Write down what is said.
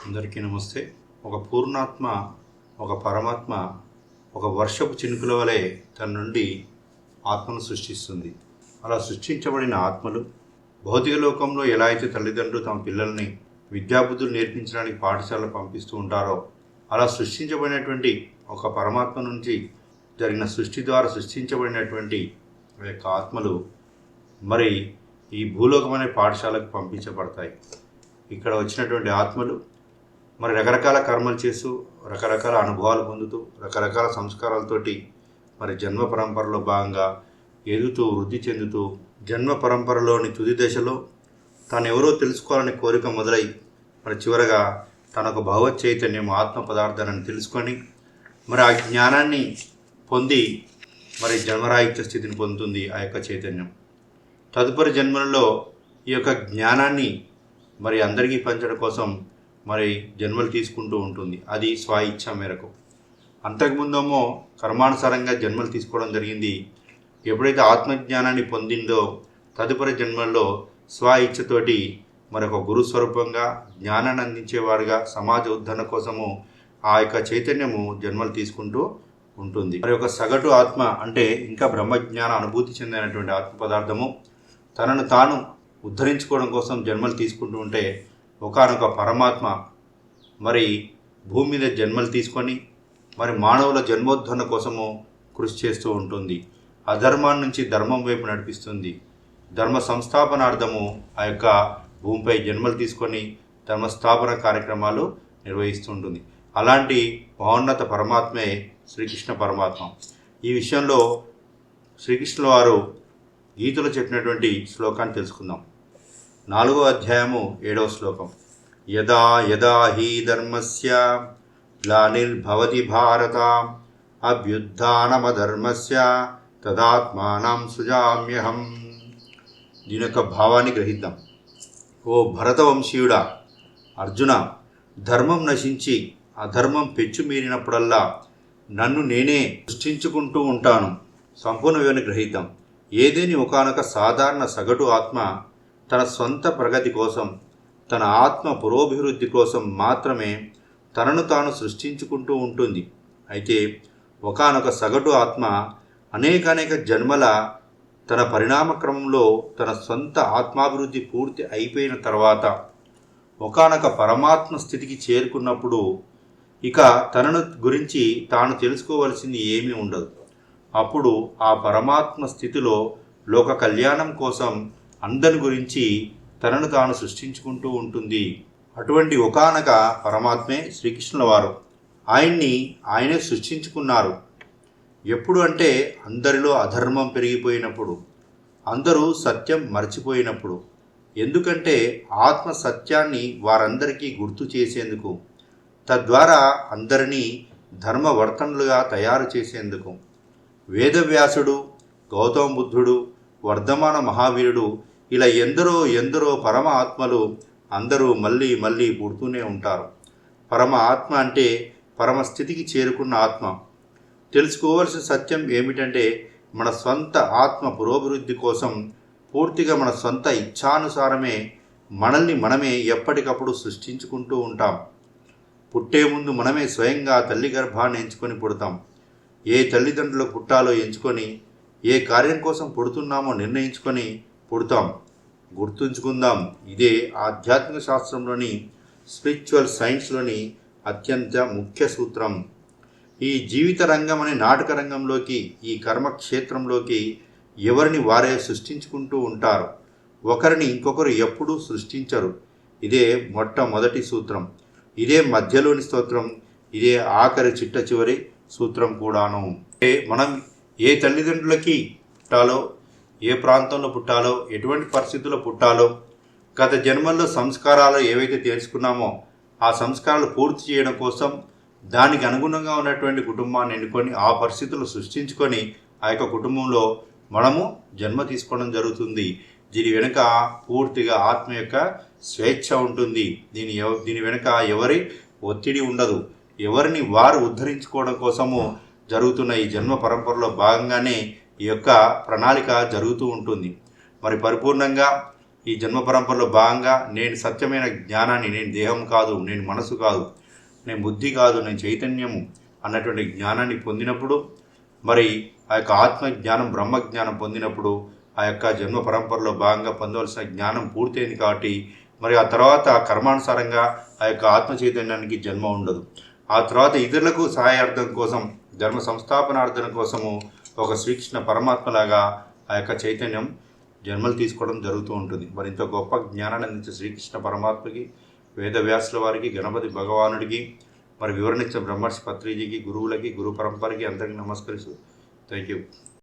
అందరికీ నమస్తే. ఒక పూర్ణాత్మ, ఒక పరమాత్మ ఒక వర్షపు చినుకుల వలె తన నుండి ఆత్మను సృష్టిస్తుంది. అలా సృష్టించబడిన ఆత్మలు భౌతిక లోకంలో ఎలా అయితే తల్లిదండ్రులు తమ పిల్లల్ని విద్యాబుద్ధులు నేర్పించడానికి పాఠశాలకు పంపిస్తూ ఉంటారో, అలా సృష్టించబడినటువంటి ఒక పరమాత్మ నుంచి జరిగిన సృష్టి ద్వారా సృష్టించబడినటువంటి ఆ యొక్క ఆత్మలు మరి ఈ భూలోకం అనే పాఠశాలకు పంపించబడతాయి. ఇక్కడ వచ్చినటువంటి ఆత్మలు మరి రకరకాల కర్మలు చేస్తూ, రకరకాల అనుభవాలు పొందుతూ, రకరకాల సంస్కారాలతోటి మరి జన్మ పరంపరలో భాగంగా ఎదుగుతూ వృద్ధి చెందుతూ, జన్మ పరంపరలోని తుది దశలో తాను ఎవరో తెలుసుకోవాలనే కోరిక మొదలై మరి చివరగా తన ఒక భగవత్ చైతన్యం ఆత్మ పదార్థాన్ని తెలుసుకొని మరి ఆ జ్ఞానాన్ని పొంది మరి జన్మరాహిత్య స్థితిని పొందుతుంది ఆ యొక్క చైతన్యం. తదుపరి జన్మలలో ఈ యొక్క జ్ఞానాన్ని మరి అందరికీ పంచడం కోసం మరి జన్మలు తీసుకుంటూ ఉంటుంది. అది స్వ ఇచ్ఛ మేరకు. అంతకుముందేమో కర్మానుసారంగా జన్మలు తీసుకోవడం జరిగింది. ఎప్పుడైతే ఆత్మజ్ఞానాన్ని పొందిందో తదుపరి జన్మల్లో స్వ ఇచ్ఛతోటి మరొక గురుస్వరూపంగా జ్ఞానాన్ని అందించేవారుగా సమాజ ఉద్ధరణ కోసము ఆ యొక్క చైతన్యము జన్మలు తీసుకుంటూ ఉంటుంది. మరి ఒక సగటు ఆత్మ అంటే ఇంకా బ్రహ్మజ్ఞాన అనుభూతి చెందినటువంటి ఆత్మ పదార్థము తనను తాను ఉద్ధరించుకోవడం కోసం జన్మలు తీసుకుంటూ ఉంటే, ఒకానొక పరమాత్మ మరి భూమి మీద జన్మలు తీసుకొని మరి మానవుల జన్మోద్ధరణ కోసము కృషి చేస్తూ ఉంటుంది. అధర్మాన్ని నుంచి ధర్మం వైపు నడిపిస్తుంది. ధర్మ సంస్థాపనార్థము ఆ యొక్క భూమిపై జన్మలు తీసుకొని ధర్మస్థాపన కార్యక్రమాలు నిర్వహిస్తుంటుంది. అలాంటి మహోన్నత పరమాత్మే శ్రీకృష్ణ పరమాత్మ. ఈ విషయంలో శ్రీకృష్ణుల వారు గీతలో చెప్పినటువంటి శ్లోకాన్ని తెలుసుకుందాం. 4వ అధ్యాయము 7వ శ్లోకం. యదా యదా హి ధర్మస్య గ్లానిర్భవతి భారత అభ్యుత్థానమధర్మస్య తదాత్మానం సృజామ్యహం. దీని యొక్క భావాన్ని గ్రహిద్దాం. ఓ భరతవంశీయుడా, అర్జున, ధర్మం నశించి అధర్మం పెచ్చుమీరినప్పుడల్లా నన్ను నేనే సృష్టించుకుంటూ ఉంటాను. సంపూర్ణ వివరణ గ్రహిద్దాం. ఏదేని ఒకానొక సాధారణ సగటు ఆత్మ తన సొంత ప్రగతి కోసం, తన ఆత్మ పురోభివృద్ధి కోసం మాత్రమే తనను తాను సృష్టించుకుంటూ ఉంటుంది. అయితే ఒకానొక సగటు ఆత్మ అనేక జన్మల తన పరిణామ క్రమంలో తన సొంత ఆత్మాభివృద్ధి పూర్తి అయిపోయిన తర్వాత ఒకానొక పరమాత్మ స్థితికి చేరుకున్నప్పుడు ఇక తనను గురించి తాను తెలుసుకోవలసింది ఏమీ ఉండదు. అప్పుడు ఆ పరమాత్మ స్థితిలో లోక కళ్యాణం కోసం అందరి గురించి తనను తాను సృష్టించుకుంటూ ఉంటుంది. అటువంటి ఒకానొక పరమాత్మే శ్రీకృష్ణుల వారు. ఆయనే సృష్టించుకున్నారు. ఎప్పుడు అంటే అందరిలో అధర్మం పెరిగిపోయినప్పుడు, అందరూ సత్యం మర్చిపోయినప్పుడు. ఎందుకంటే ఆత్మ సత్యాన్ని వారందరికీ గుర్తు చేసేందుకు, తద్వారా అందరినీ ధర్మవర్తనులుగా తయారు చేసేందుకు. వేదవ్యాసుడు, గౌతమ బుద్ధుడు, వర్ధమాన మహావీరుడు ఇలా ఎందరో పరమ ఆత్మలు అందరూ మళ్ళీ పుడుతూనే ఉంటారు. పరమ ఆత్మ అంటే పరమస్థితికి చేరుకున్న ఆత్మ. తెలుసుకోవలసిన సత్యం ఏమిటంటే మన స్వంత ఆత్మ పురోభివృద్ధి కోసం పూర్తిగా మన సొంత ఇచ్ఛానుసారమే మనల్ని మనమే ఎప్పటికప్పుడు సృష్టించుకుంటూ ఉంటాం. పుట్టే ముందు మనమే స్వయంగా తల్లి గర్భాన్ని ఎంచుకొని పుడతాం. ఏ తల్లిదండ్రులకు పుట్టాలో ఎంచుకొని, ఏ కార్యం కోసం పుడుతున్నామో నిర్ణయించుకొని పుడతాం. గుర్తుంచుకుందాం, ఇదే ఆధ్యాత్మిక శాస్త్రంలోని స్పిరిచువల్ సైన్స్లోని అత్యంత ముఖ్య సూత్రం. ఈ జీవిత రంగం అనే నాటక రంగంలోకి, ఈ కర్మక్షేత్రంలోకి ఎవరిని వారే సృష్టించుకుంటూ ఉంటారు. ఒకరిని ఇంకొకరు ఎప్పుడూ సృష్టించరు. ఇదే మొట్టమొదటి సూత్రం. ఇదే మధ్యలోని స్తోత్రం. ఇదే ఆఖరి చిట్ట చివరి సూత్రం కూడాను. మనం ఏ తల్లిదండ్రులకి పుట్టాలో, ఏ ప్రాంతంలో పుట్టాలో, ఎటువంటి పరిస్థితుల్లో పుట్టాలో, గత జన్మల్లో సంస్కారాలు ఏవైతే తెలుసుకున్నామో ఆ సంస్కారాలు పూర్తి చేయడం కోసం దానికి అనుగుణంగా ఉన్నటువంటి కుటుంబాన్ని ఎన్నుకొని ఆ పరిస్థితులు సృష్టించుకొని ఆ యొక్క కుటుంబంలో మనము జన్మ తీసుకోవడం జరుగుతుంది. దీని వెనుక పూర్తిగా ఆత్మ యొక్క స్వేచ్ఛ ఉంటుంది. దీని వెనుక ఎవరి ఒత్తిడి ఉండదు. ఎవరిని వారు ఉద్ధరించుకోవడం కోసము జరుగుతున్న ఈ జన్మ పరంపరలో భాగంగానే ఈ యొక్క ప్రణాళిక జరుగుతూ ఉంటుంది. మరి పరిపూర్ణంగా ఈ జన్మ పరంపరలో భాగంగా నేను సత్యమైన జ్ఞానాన్ని, నేను దేహం కాదు, నేను మనసు కాదు, నేను బుద్ధి కాదు, నేను చైతన్యము అన్నటువంటి జ్ఞానాన్ని పొందినప్పుడు, మరి ఆ యొక్క ఆత్మ జ్ఞానం, బ్రహ్మ జ్ఞానం పొందినప్పుడు ఆ యొక్క జన్మ పరంపరలో భాగంగా పొందవలసిన జ్ఞానం పూర్తయింది. కాబట్టి మరి ఆ తర్వాత కర్మానుసారంగా ఆ యొక్క ఆత్మ చైతన్యానికి జన్మ ఉండదు. ఆ తర్వాత ఇతరులకు సహాయార్థం కోసం, ధర్మ సంస్థాపనార్థం కోసము ఒక శ్రీకృష్ణ పరమాత్మలాగా ఆ యొక్క చైతన్యం జన్మలు తీసుకోవడం జరుగుతూ ఉంటుంది. మరి ఇంత గొప్ప జ్ఞానాన్ని అందించే శ్రీకృష్ణ పరమాత్మకి, వేదవ్యాసుల వారికి, గణపతి భగవానుడికి, మరి వివరణ ఇచ్చిన బ్రహ్మర్షి పత్రిజీకి, గురువులకి, గురు పరంపరకి అందరికీ నమస్కరిస్తూ థ్యాంక్ యూ.